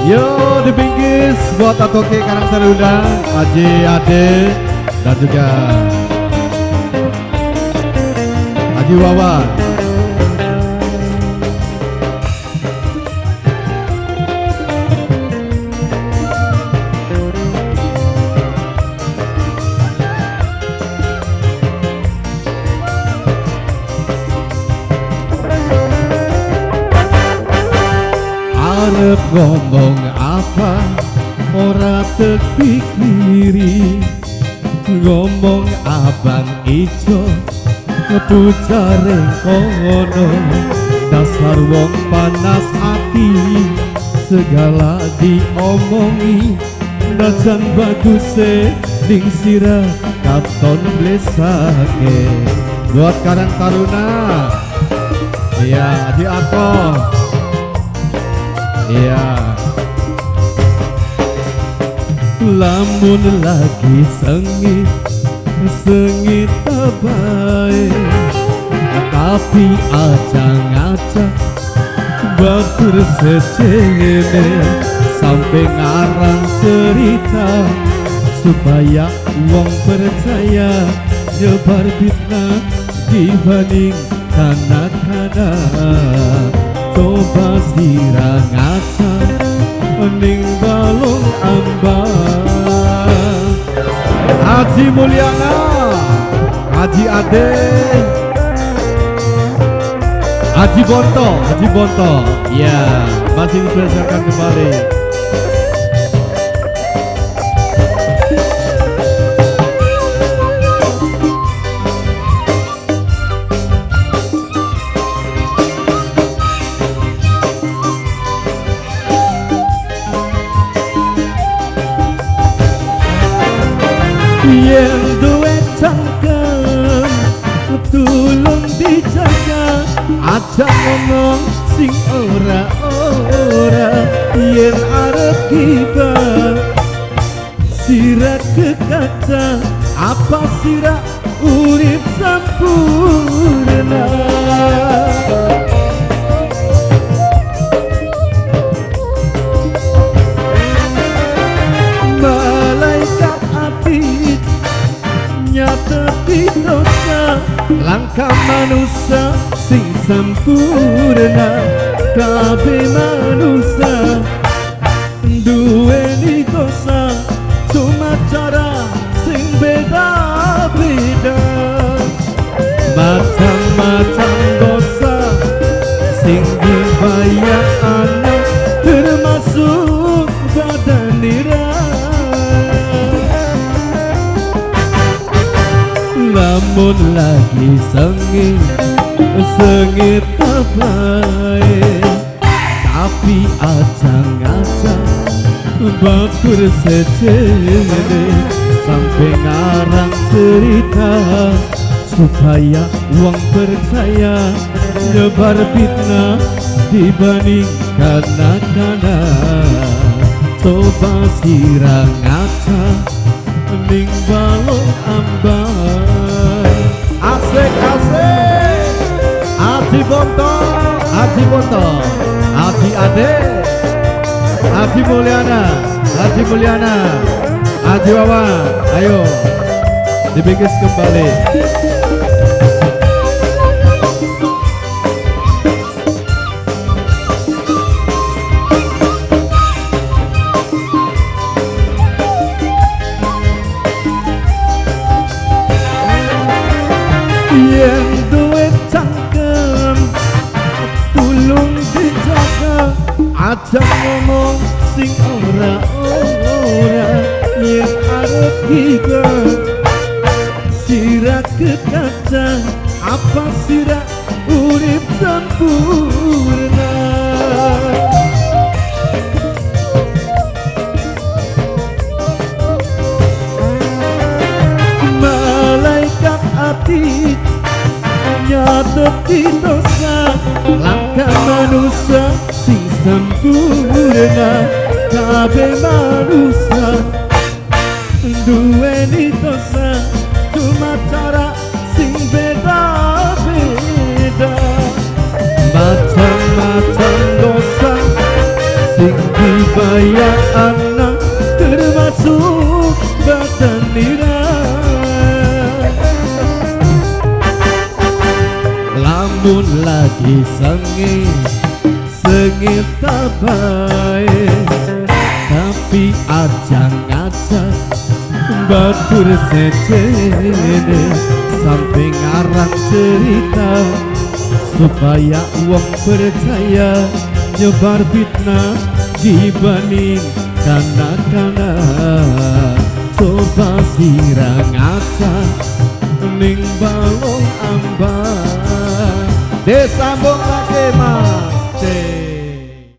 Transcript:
Yo dibingkis buat Atoke Karang Taruna, Aji Ade dan juga Haji Wawan. Arep ngomong apa ora terpikiri, ngomong abang ijo ngepucareng kono, dasar wong panas hati segala diomongi, najan baguse ning sirah katon blesake. Buat Karang Taruna, iya di aku. Iya, lamun lagi sengit, sengit bae, tapi aja ngajak batur secene, sampai ngarang cerita supaya wong percaya, nyebar fitnah dibanding kanak-kanak. Coba sirah ngaca ning balong ambang. Haji Mulyana, Haji Ade, Haji Bonto, ya masih diselesaikan kembali. Yen duwe cangkem tulung dijaga, aja ngomong sing ora-ora. Yen arep gibah sirah kekaca, apa sirah urip sampurna. Malaikat api tepi dosa, langkah manusia sing sampurna. Kabeh manusia duweni dosa, cuma cara sing beda-beda. Macam-macam dosa sing dibayar anak, termasuk badan nira. Lamun lagi sengit, sengit bae, tapi aja ngaca batur secene, sampai ngarang cerita supaya wong percaya, nyebar fitnah dibanding kanak-kanak. Coba sirah ngaca ning balong ambang. Asik-asik, Haji Bonto, Haji Ade, Haji Mulyana, Haji Wawan. Ayo dibingkis kembali. Yen duwe cangkem tulung dijaga, aja ngomong sing ora-ora. Yen arep gibah sirah kekaca, apa sirah urip sampurna. Malaikat hati nyatepi dosa, langkah manusia sing sampurna. Kabeh manusia duweni dosa, cuma cara sing beda-beda. Macam-macam dosa sing supaya anak termasuk badan nira. Lamun lagi sengit tabai, tapi aja ngajak batur secene sampai ngarang cerita supaya uang percaya, nyebar fitnah dibanding kana-kana. Coba sirang ngaca ning balong ambang, desambung lagi mas.